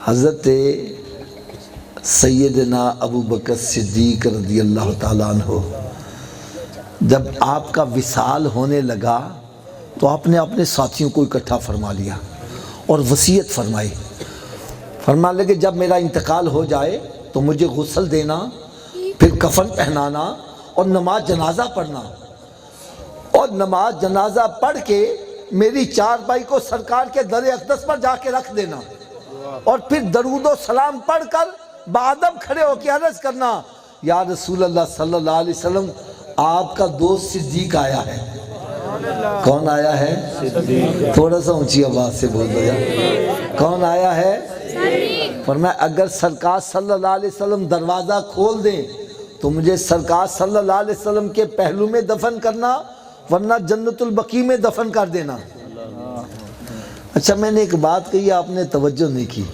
حضرت سیدنا ابو بکر صدیق رضی اللہ تعالیٰ عنہ جب آپ کا وصال ہونے لگا تو آپ نے اپنے ساتھیوں کو اکٹھا فرما لیا اور وصیت فرمائی. فرما لگے جب میرا انتقال ہو جائے تو مجھے غسل دینا، پھر کفن پہنانا اور نماز جنازہ پڑھنا، اور نماز جنازہ پڑھ کے میری چارپائی کو سرکار کے در اقدس پر جا کے رکھ دینا، اور پھر درود و سلام پڑھ کر بادب کھڑے ہو کے عرض کرنا یا رسول اللہ صلی اللہ علیہ وسلم آپ کا دوست صدیق آیا ہے. کون آیا ہے؟ صدیق. تھوڑا سا اونچی آواز سے بول دو یار. کون آیا ہے؟ صدیق. فرمایا اگر سرکار صلی اللہ علیہ وسلم دروازہ کھول دیں تو مجھے سرکار صلی اللہ علیہ وسلم کے پہلو میں دفن کرنا، ورنہ جنت البقیع میں دفن کر دینا. اچھا میں نے ایک بات کہی آپ نے توجہ نہیں کی،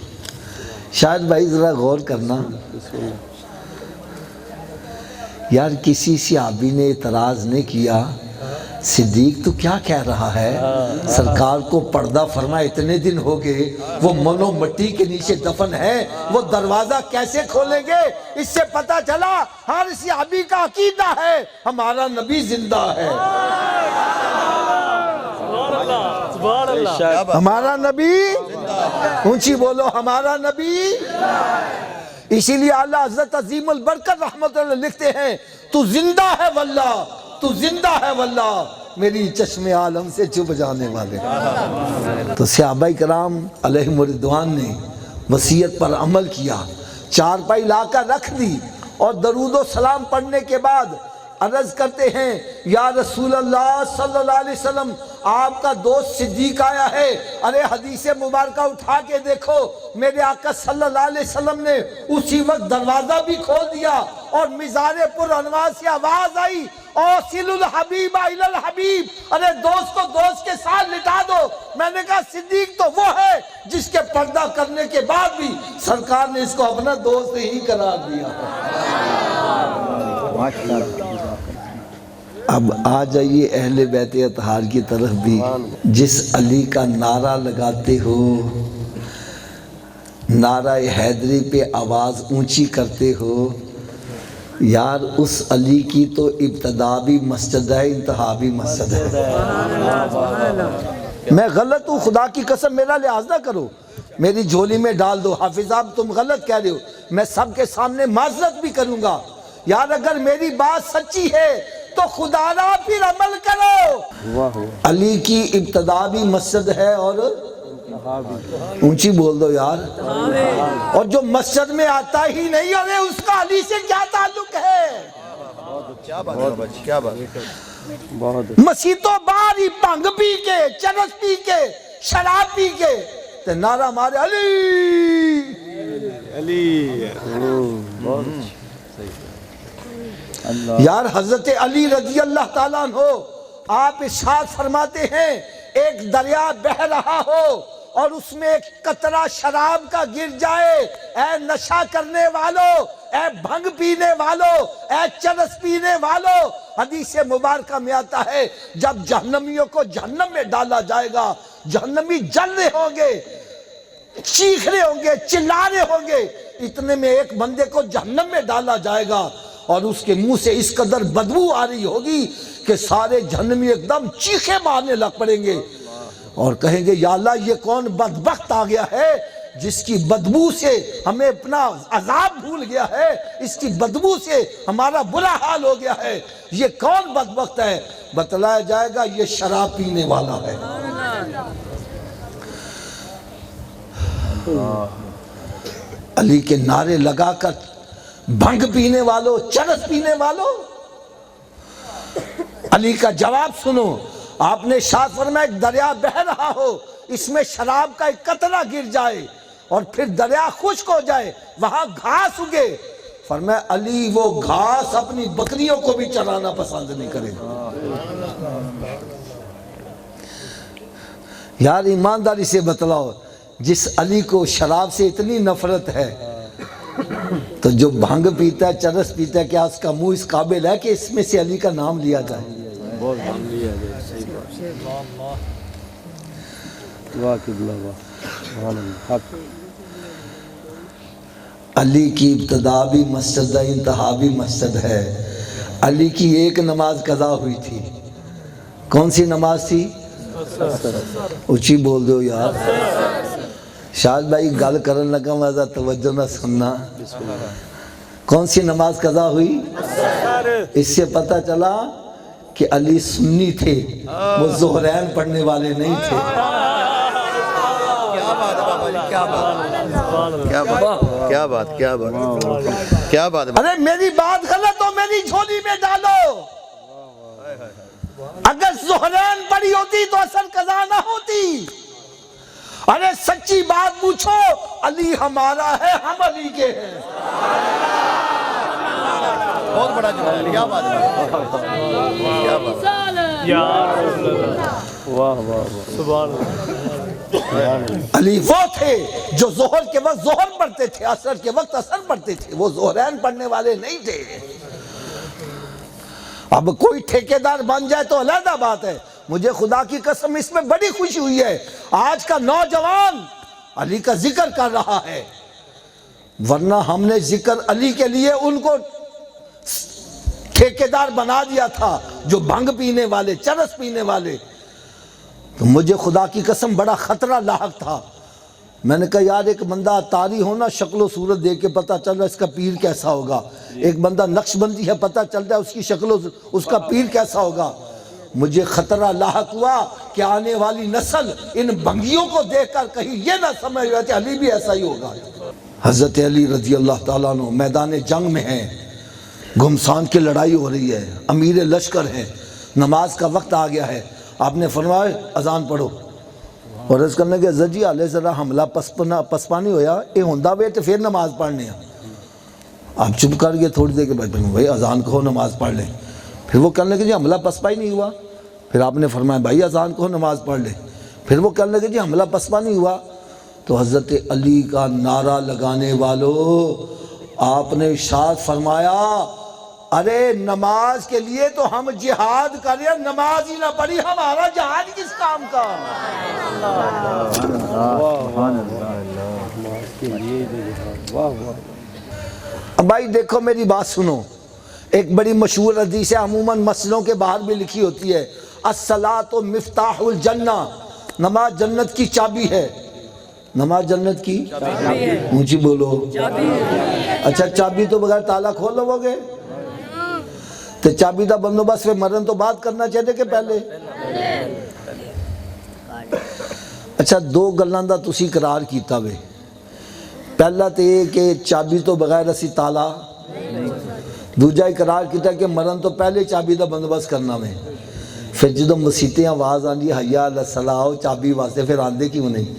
شاید بھائی ذرا غور کرنا. یار کسی صحابی نے اعتراض نہیں کیا صدیق تو کیا کہہ رہا ہے، سرکار کو پردہ فرما اتنے دن ہو گئے، وہ منو مٹی کے نیچے دفن ہے، وہ دروازہ کیسے کھولیں گے؟ اس سے پتہ چلا ہر صحابی کا عقیدہ ہے ہمارا نبی زندہ ہے، ہمارا نبی، اونچی بولو ہمارا نبی. اسی لیے اعلیٰ حضرت عظیم البرکت رحمت اللہ لکھتے ہیں تو زندہ ہے واللہ، تو زندہ ہے واللہ میری چشم عالم سے چھپ جانے والے. تو صحابہ کرام علیہم رضوان نے وصیت پر عمل کیا، چارپائی لا کر رکھ دی اور درود و سلام پڑھنے کے بعد عرض کرتے ہیں یا رسول اللہ صلی اللہ علیہ وسلم آپ کا دوست صدیق آیا ہے. ارے حدیث مبارکہ اٹھا کے دیکھو، میرے آقا صلی اللہ علیہ وسلم نے اسی وقت دروازہ بھی کھول دیا اور مزار پر انوار سے آواز آئی اوصل الحبیب الی الحبیب، ارے دوست کو دوست کے ساتھ لٹا دو. میں نے کہا صدیق تو وہ ہے جس کے پردہ کرنے کے بعد بھی سرکار نے اس کو اپنا دوست ہی قرار دیا. اب آ جائیے اہل بیت اطہار کی طرف بھی. جس علی کا نعرہ لگاتے ہو، نعرہ حیدری پہ آواز اونچی کرتے ہو، یار اس علی کی تو ابتدا بھی مسجد ہے، انتہا بھی مسجد ہے. میں غلط ہوں، خدا کی قسم میرا لحاظ نہ کرو، میری جھولی میں ڈال دو. حافظ صاحب تم غلط کہہ رہے ہو، میں سب کے سامنے معذرت بھی کروں گا. یار اگر میری بات سچی ہے تو خدا را پھر عمل کرو. علی کی ابتدا بھی مسجد ہے اور اونچی بول دو یار، اور جو مسجد میں آتا ہی نہیں ارے اس کا علی سے کیا تعلق ہے؟ مسیتوں باری بھنگ پی کے، چرس پی کے، شراب پی کے تے نعرہ مارے علی علی. یار حضرت علی رضی اللہ تعالیٰ عنہ آپ ارشاد فرماتے ہیں ایک دریا بہ رہا ہو اور اس میں ایک قطرہ شراب کا گر جائے، اے نشہ کرنے والو، اے بھنگ پینے والو، اے چرس پینے والو، حدیث مبارکہ میں آتا ہے جب جہنمیوں کو جہنم میں ڈالا جائے گا، جہنمی جل رہے ہوں گے، چیخ رہے ہوں گے، چلا رہے ہوں گے، اتنے میں ایک بندے کو جہنم میں ڈالا جائے گا اور اس کے منہ سے اس قدر بدبو آ رہی ہوگی کہ سارے جہنمی ایک دم چیخے مارنے لگ پڑیں گے اور کہیں گے یا اللہ یہ کون بدبخت آ گیا ہے جس کی بدبو سے ہمیں اپنا عذاب بھول گیا ہے، اس کی بدبو سے ہمارا برا حال ہو گیا ہے، یہ کون بدبخت ہے؟ بتلایا جائے گا یہ شراب پینے والا ہے. علی کے نعرے لگا کر بھنگ پینے والوں، چرس پینے والوں، علی کا جواب سنو. آپ نے ارشاد فرمایا ایک دریا بہ رہا ہو، اس میں شراب کا ایک قطرہ گر جائے اور پھر دریا خشک ہو جائے، وہاں گھاس اگے. فرمایا علی وہ گھاس اپنی بکریوں کو بھی چرانا پسند نہیں کرے گا. یار ایمانداری سے بتلاؤ جس علی کو شراب سے اتنی نفرت ہے تو جو بھنگ پیتا ہے، چرس پیتا ہے، کیا اس کا منہ اس قابل ہے کہ اس میں سے علی کا نام لیا جائے؟ علی کی ابتدا بھی مسجد ہے، انتہا بھی مسجد ہے۔ علی کی ایک نماز قضا ہوئی تھی، کون سی نماز تھی؟ اچھی بول دو یار، شاید بھائی گل کرن لگا مزہ توجہ نہ سننا۔ کون سی نماز قضا ہوئی؟ اس سے پتہ چلا کہ علی سنی تھے، وہ ظہرین پڑھنے والے نہیں تھے۔ کیا بات ہے۔ ارے میری بات غلط ہو میری جھولی میں ڈالو، اگر ظہرین پڑھی ہوتی تو اصل قضا نہ ہوتی۔ ارے سچی بات پوچھو، علی ہمارا ہے، ہم علی کے ہیں۔ بہت بڑا جملہ ہے، کیا بات ہے، کیا بات ہے۔ یا رسول اللہ، واہ واہ سبحان اللہ۔ علی وہ تھے جو ظہر کے وقت ظہر پڑھتے تھے، عصر کے وقت عصر پڑھتے تھے، وہ ظہرین پڑھنے والے نہیں تھے۔ اب کوئی ٹھیکیدار بن جائے تو علیحدہ بات ہے، مجھے خدا کی قسم اس میں بڑی خوشی ہوئی ہے، آج کا نوجوان علی کا ذکر کر رہا ہے، ورنہ ہم نے ذکر علی کے لیے ان کو ٹھیکیدار بنا دیا تھا، جو بھنگ پینے والے، چرس پینے والے۔ تو مجھے خدا کی قسم بڑا خطرہ لاحق تھا، میں نے کہا یار ایک بندہ تاری ہونا، شکل و صورت دیکھ کے پتہ چل رہا ہے اس کا پیر کیسا ہوگا، ایک بندہ نقش بندی ہے پتہ چل رہا ہے اس کی شکل و اس کا پیر کیسا ہوگا۔ مجھے خطرہ لاحق ہوا کہ آنے والی نسل ان بھنگیوں کو دیکھ کر کہیں یہ نہ سمجھ رہے کہ علی بھی ایسا ہی ہوگا۔ حضرت علی رضی اللہ تعالیٰ عنہ میدان جنگ میں ہیں، گھمسان کی لڑائی ہو رہی ہے، امیر لشکر ہیں، نماز کا وقت آ گیا ہے، آپ نے فرمایا اذان پڑھو، اور اس کرنے کے عزت جی آلے ذرا حملہ پسپانی ہویا، اے ہوندہ وے تو پھر نماز پڑھنے ہیں۔ آپ چپ کر گئے تھوڑی دیر کے بعد، بھائی اذان کہو نماز پڑھ لیں۔ پھر وہ کہنے لگے جی حملہ پسپا ہی نہیں ہوا، پھر آپ نے فرمایا بھائی اذان کہو نماز پڑھ لیں۔ پھر وہ کہنے لگے جی حملہ پسپا نہیں ہوا، تو حضرت علی کا نعرہ لگانے والو آپ نے ارشاد فرمایا ارے نماز کے لیے تو ہم جہاد کر رہے ہیں، نماز ہی نہ پڑھی ہمارا جہاد کس کام کا؟ اب بھائی دیکھو میری بات سنو، ایک بڑی مشہور حدیث ہے، عموماً مسجدوں کے باہر بھی لکھی ہوتی ہے، الصلاۃ مفتاح الجنہ، نماز جنت کی چابی ہے۔ نماز جنت کی اونچی بولو۔ اچھا چابی تو بغیر تالا کھول لو گے تو چابی دا بندوبست پھر مرن تو بات کرنا چاہتے کہ پہلے؟ اچھا دو گلاں دا تسی قرار کیتا وے، پہلا تو یہ کہ چابی تو بغیر اسی تالا، دوجا اقرار کیتا کہ مرن تو پہلے چابی دا بندوبست کرنا میں۔ پھر جدو مسیتیں آواز آندی حیا علی الصلاۃ چابی واسطے، پھر آندے کیوں نہیں؟